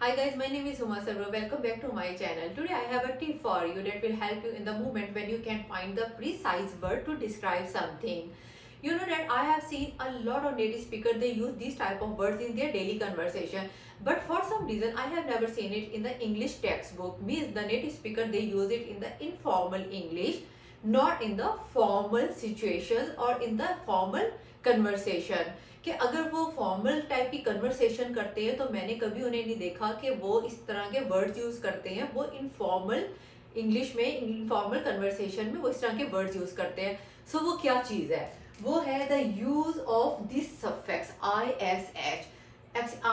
Hi guys, my name is Huma Sarwa. Welcome back to my channel. Today I have a tip for you that will help you in the moment when you can find the precise word to describe something. You know that I have seen a lot of native speakers, they use these type of words in their daily conversation. But for some reason I have never seen it in the English textbook. Means the native speaker, they use it in the informal English, not in the formal situations or in the formal conversation. कि अगर वो formal type की conversation करते हैं तो मैंने कभी उन्हें नहीं देखा कि वो इस तरह के वर्ड्स यूज करते हैं। वो इनफॉर्मल इंग्लिश में, इनफॉर्मल कन्वर्सेशन में वो इस तरह के वर्ड्स यूज करते हैं। सो वो क्या चीज है? वो है the use of this suffix ISH.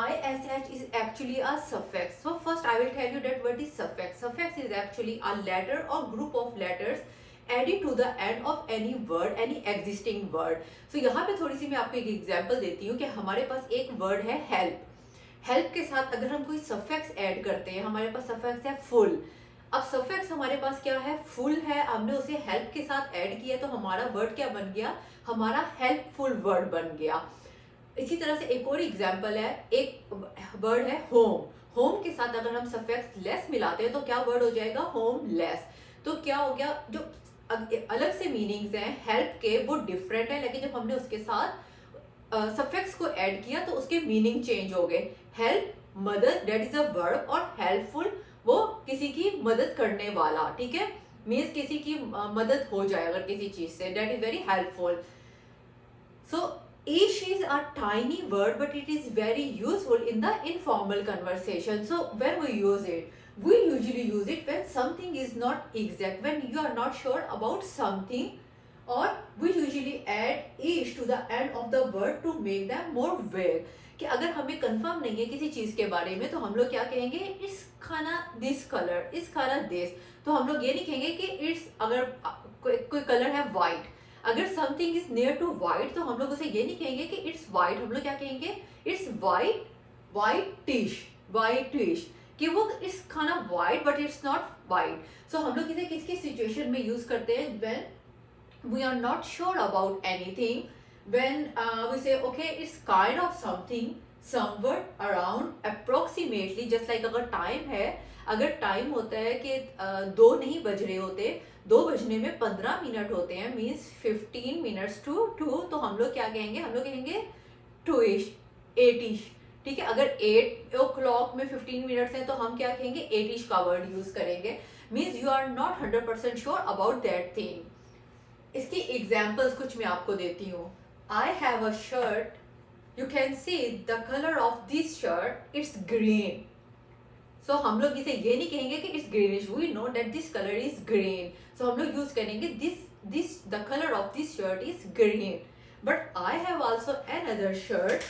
ISH is actually a suffix. So first I will tell you that what is suffix. Suffix is actually a letter or group of letters added to the end of any word, any existing word. So यहाँ पे थोड़ी सी मैं आपको एक example देती हूँ कि हमारे पास एक वर्ड है हेल्प। हेल्प के साथ अगर हम कोई सफिक्स ऐड करते हैं, हमारे पास सफिक्स है फुल। अब सफिक्स हमारे पास क्या है? फुल है। हमने उसे हेल्प के साथ ऐड किया तो हमारा वर्ड क्या बन गया? हमारा हेल्पफुल वर्ड बन गया। इसी तरह से एक और एग्जांपल है, एक वर्ड है होम। होम के साथ अगर हम सफिक्स लेस मिलाते हैं तो क्या वर्ड हो जाएगा? होमलेस। तो क्या हो गया? जो अलग से मीनिंग्स हैं हेल्प के वो डिफरेंट है, लेकिन जब हमने उसके साथ सफिक्स को ऐड किया तो उसके मीनिंग चेंज हो गए। हेल्प मदद, दैट इज अ वर्ब, और हेल्पफुल वो किसी की मदद करने वाला। ठीक है, मीन्स किसी की मदद हो जाए अगर किसी चीज से, that is very helpful. So ish is a tiny word but it is very useful in the informal conversation. So where we use it? We usually use it when something is not exact, when you are not sure about something, or we usually add ish to the end of the word to make them more vague. कि अगर हमें confirm नहीं है किसी चीज के बारे में तो हम लोग क्या कहेंगे? इट्स खाना दिस कलर, इस खाना दिस। तो हम लोग ये नहीं कहेंगे कि इट्स, अगर कोई कलर है वाइट, अगर something is near to white तो हम लोग उसे ये नहीं कहेंगे कि इट्स वाइट, हम लोग क्या कहेंगे? It's white, whitish, whitish. कि वो इट्स खाना white but it's not white. So हम लोग इसे किसकी सिचुएशन में यूज करते हैं? When we are not sure about anything, when we say okay it's kind of something, somewhat, around, approximately. Just like अगर टाइम है, अगर टाइम होता है कि 2 नहीं बज रहे होते, 2 बजने में 15 मिनट होते हैं, मीन्स 15 मिनट्स टू 2, तो हम लोग क्या कहेंगे? हम लोग कहेंगे 2ish, 8ish। ठीक है, अगर 8 o'clock में 15 मिनट्स हैं तो हम क्या कहेंगे? 8ish का वर्ड यूज करेंगे। Means you are not 100% sure about that thing. इसकी एग्जाम्पल्स कुछ मैं आपको देती हूँ। I have a shirt, you can see the colour of this shirt, it's green. So हम लोग इसे ये नहीं कहेंगे कि it's greenish, we know that this colour is green. So हम लोग यूज करेंगे this the colour of this shirt is green. But I have also an other shirt,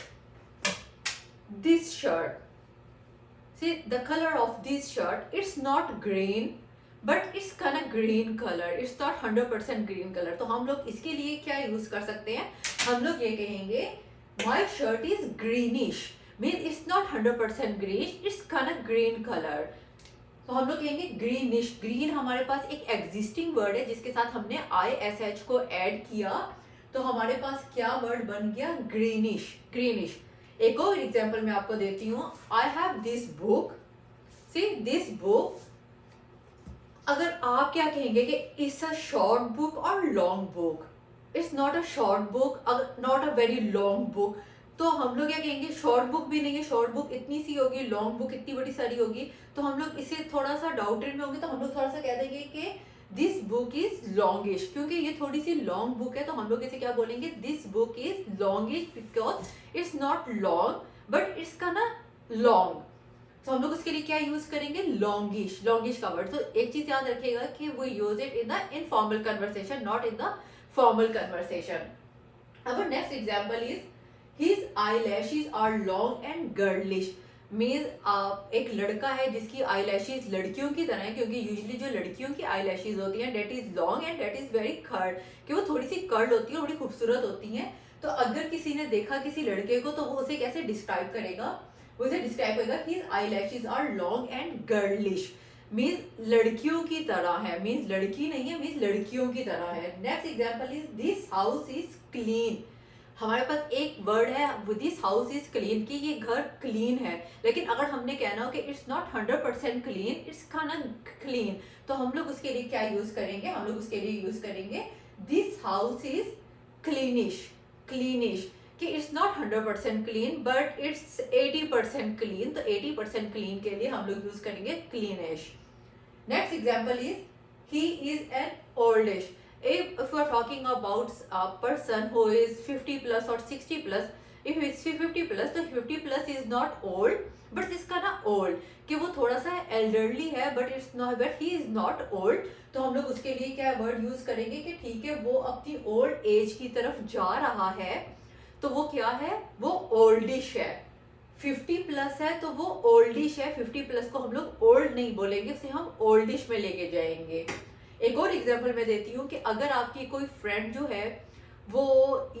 this shirt, C the colour of this shirt, it's not green but it's kind of green colour, it's not 100% green colour. तो हम लोग इसके लिए क्या use कर सकते हैं? हम लोग ये कहेंगे my shirt is greenish, mean it's not 100% green, it's kind of green colour. तो हम लोग कहेंगे ग्रीनिश। ग्रीन हमारे पास एक एग्जिस्टिंग वर्ड है जिसके साथ हमने ISH को ऐड किया, तो हमारे पास क्या वर्ड बन गया? Greenish, greenish. एक और एग्जाम्पल मैं आपको देती हूँ। I have this book, see this book. अगर आप क्या कहेंगे कि इट्स अ शॉर्ट बुक और long book, it's not a short book, not a very long book, तो हम लोग क्या कहेंगे? शॉर्ट बुक भी नहीं है, शॉर्ट बुक इतनी सी होगी, लॉन्ग बुक इतनी बड़ी सारी होगी। तो हम लोग इसे थोड़ा सा डाउटेड में होंगे तो हम लोग थोड़ा सा कह देंगे कि दिस बुक इज लॉन्गिश, क्योंकि ये थोड़ी सी लॉन्ग बुक है। तो हम लोग इसे क्या बोलेंगे? This book is longish because it's not long but it's का ना लॉन्ग। तो हम लोग उसके लिए क्या यूज करेंगे? लॉन्गिश, लॉन्गिश का वर्ड। तो एक चीज याद रखिएगा कि वो use it in the informal conversation, not in the formal conversation. Our next example is his eyelashes are long and girlish. Means एक लड़का है जिसकी eyelashes लड़कियों की तरह है, क्योंकि यूजुअली जो लड़कियों की eyelashes होती हैं that is long and that is very curled, कि वो थोड़ी सी कर्ल होती है और बड़ी खूबसूरत होती हैं। तो अगर किसी ने देखा किसी लड़के को तो वो उसे कैसे डिस्क्राइब करेगा? वो उसे डिस्क्राइब करेगा his eyelashes are long and girlish, means लड़कियों की तरह है, मीन्स लड़की नहीं है, मीन्स लड़कियों की तरह है। Next example is this house is clean. हमारे पास एक वर्ड है दिस हाउस इज क्लीन, कि ये घर क्लीन है, लेकिन अगर हमने कहना हो कि इट्स नॉट 100% क्लीन, इट्स खाना क्लीन, तो हम लोग उसके लिए क्या यूज करेंगे, हम लोग उसके लिए यूज करेंगे दिस हाउस इज क्लीनिश, क्लीनिश, कि it's not 100% clean but it's 80% clean, तो 80% क्लीन के लिए हम लोग यूज करेंगे क्लीनिश। Next example is he is an oldish. If we are talking about a person who is 50 plus or 60 plus, if it's 50 plus, तो 50 plus is not old, but इसका ना old, कि वो थोड़ा सा elderly है, but it's not, but he is not old, तो हम लोग उसके लिए क्या वर्ड यूज करेंगे कि ठीक है वो अपनी ओल्ड एज की तरफ जा रहा है, तो वो क्या है, वो ओल्डिश है। 50 प्लस है तो वो ओल्डिश है, 50 प्लस को हम लोग ओल्ड नहीं बोलेंगे, उसे हम ओल्डिश में लेके जाएंगे। एक और एग्जांपल मैं देती हूँ कि अगर आपकी कोई फ्रेंड जो है वो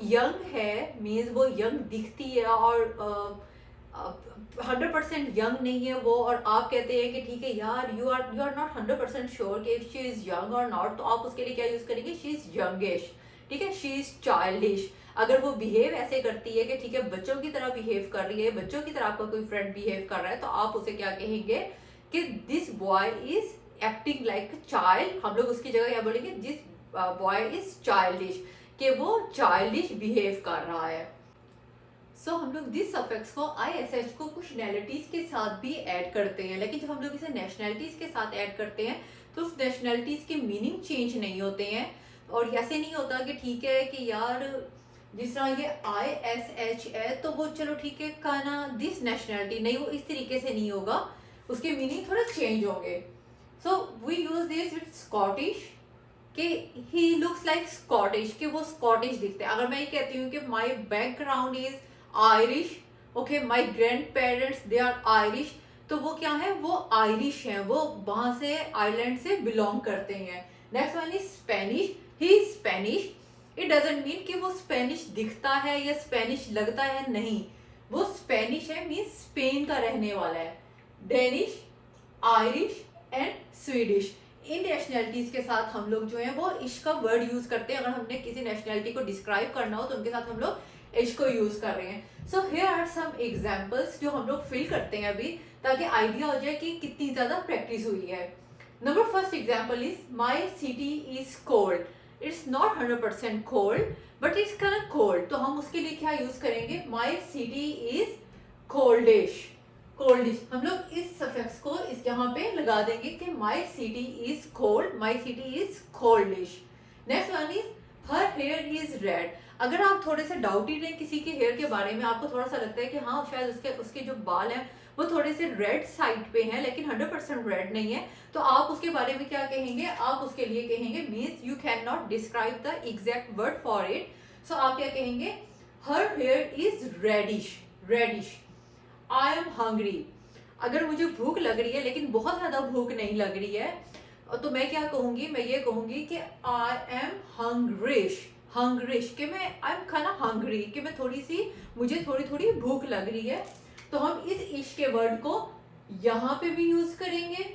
यंग है, मीन्स वो यंग दिखती है और 100% यंग नहीं है वो, और आप कहते हैं कि ठीक है यार यू आर नॉट 100% श्योर कि शी इज यंग और नॉट, तो आप उसके लिए क्या यूज करेंगे, शी इज यंगिश, ठीक है, शी इज चाइल्डिश। अगर वो बिहेव ऐसे करती है कि ठीक है बच्चों की तरह बिहेव कर रही है, बच्चों की तरह आपका कोई फ्रेंड बिहेव कर रहा है, तो आप उसे क्या कहेंगे कि this boy is acting like child, हम लोग उसकी जगह क्या बोलेंगे, दिस बॉय इज चाइल्डिश, कि वो चाइल्डिश बिहेव कर रहा है। सो हम लोग दिस सफिक्स को ISH को कुछ नेशनलिटीज के साथ भी ऐड करते हैं, लेकिन जब हम लोग इसे नेशनलिटीज के साथ ऐड करते हैं तो उस नेशनलिटीज के मीनिंग चेंज नहीं होते हैं, और ऐसे नहीं होता कि ठीक है कि यार जिस तरह ये ISH है तो वो चलो ठीक है कहना दिस नेशनलिटी, नहीं, वो इस तरीके से नहीं होगा, उसके मीनिंग थोड़ा चेंज होंगे। So we use this with Scottish, कि ही लुक्स लाइक स्कॉटिश, कि वो स्कॉटिश दिखते हैं। अगर मैं ये कहती हूँ कि my background is Irish, okay, my grandparents they are Irish, तो वो क्या है, वो आयरिश हैं, वो वहां से आयरलैंड से बिलोंग करते हैं। Next one is Spanish, he is Spanish, it doesn't mean कि वो स्पेनिश दिखता है या स्पेनिश लगता है, नहीं, वो स्पेनिश है, मीन स्पेन का रहने वाला है। Danish, Irish and Swedish, in nationalities के साथ हम लोग जो है वो इश का वर्ड यूज करते हैं। अगर हमने किसी नेशनलिटी को डिस्क्राइब करना हो तो उनके साथ हम लोग इश को यूज कर रहे हैं। So here are some examples जो हम लोग फिल करते हैं अभी, ताकि आइडिया हो जाए कि कितनी ज्यादा प्रैक्टिस हुई है। Number first example is my city is cold, it's not 100% cold but it's kind of cold, तो हम उसके लिए क्या यूज करेंगे, माई सिटी इज कोल्डिश, कोल्डिश, हम लोग इस सफिक्स को इस यहाँ पे लगा देंगे कि my city is cold, my city is coldish. Next one is her hair is red, अगर आप थोड़े से डाउटेड हैं किसी के हेयर के बारे में, आपको थोड़ा सा लगता है कि हाँ शायद उसके जो बाल हैं वो थोड़े से रेड साइड पे हैं लेकिन 100% रेड नहीं है, तो आप उसके बारे में क्या कहेंगे, आप उसके लिए कहेंगे, means you can not describe the exact word for it, so आप क्या कहेंगे, her hair is reddish, reddish. I am hungry, अगर मुझे भूख लग रही है लेकिन बहुत ज्यादा भूख नहीं लग रही है, तो मैं क्या कहूंगी, मैं ये कहूंगी कि आई एम हंग्रिश, हंग्रिश, कि मैं आई एम खाना हंग्री, कि मैं मुझे थोड़ी थोड़ी भूख लग रही है, तो हम इस इश के वर्ड को यहाँ पे भी यूज करेंगे,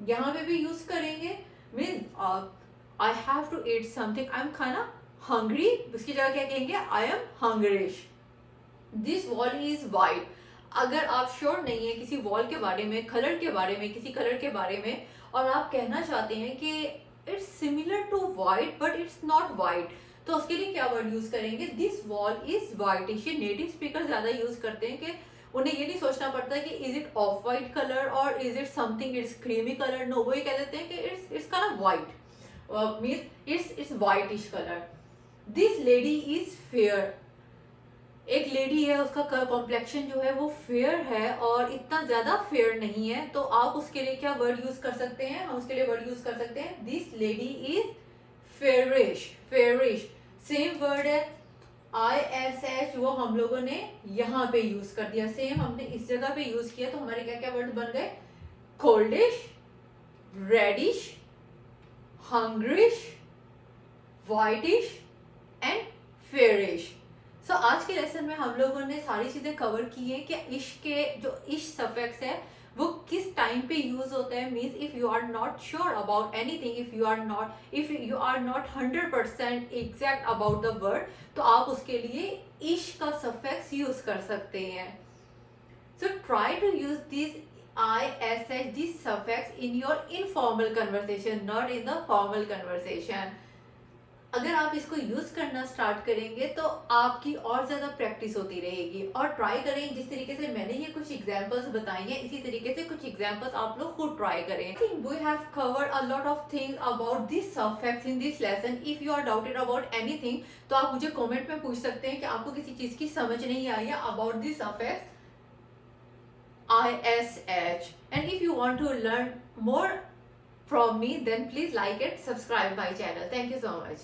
यहाँ पे भी यूज करेंगे, mean I have to eat something, I am खाना हंग्री, उसकी जगह क्या कहेंगे, I am hungrish. This wall is white, अगर आप श्योर नहीं है किसी वॉल के बारे में, कलर के बारे में, किसी कलर के बारे में, और आप कहना चाहते हैं कि it's similar to white but it's not white, तो उसके लिए क्या वर्ड यूज करेंगे, दिस वॉल इज वाइटिश। ये नेटिव स्पीकर ज्यादा यूज करते हैं कि उन्हें ये नहीं सोचना पड़ता कि is it off white colour और is it something it's creamy colour, no, वो ये कह देते हैं कि it's kind of white, means it's whitish color। This lady is fair, एक लेडी है उसका कॉम्प्लेक्शन जो है वो फेयर है और इतना ज्यादा फेयर नहीं है, तो आप उसके लिए क्या वर्ड यूज कर सकते हैं, हम उसके लिए वर्ड यूज कर सकते हैं, this lady is fairish, fairish. Same word है ISH, वो हम लोगों ने यहाँ पे यूज कर दिया, सेम हमने इस जगह पे यूज किया, तो हमारे क्या क्या वर्ड बन गए, कोल्डिश, रेडिश, हंग्रिश, वाइटिश एंड फेयरिश। सो आज के लेसन में हम लोगों ने सारी चीजें कवर की है कि इश के जो इश सफिक्स है वो किस टाइम पे यूज होता है, means if you are not sure about anything, if you are not 100% exact about the word, तो आप उसके लिए इश का सफिक्स यूज कर सकते हैं. So try to use these ish, these suffix in your informal conversation, not in the formal conversation. अगर आप इसको यूज करना स्टार्ट करेंगे तो आपकी और ज्यादा प्रैक्टिस होती रहेगी. और ट्राई करें जिस तरीके से मैंने ये कुछ एग्जांपल्स बताई हैं, इसी तरीके से कुछ एग्जांपल्स आप लोग खुद ट्राई करें. I think we have covered a lot of things about this suffix in this lesson. If you are doubted about anything तो आप मुझे कमेंट में पूछ सकते हैं कि आपको किसी चीज की समझ नहीं आई है about this suffix ISH. And if you want to learn more from me, then please like it, subscribe my channel. Thank you so much.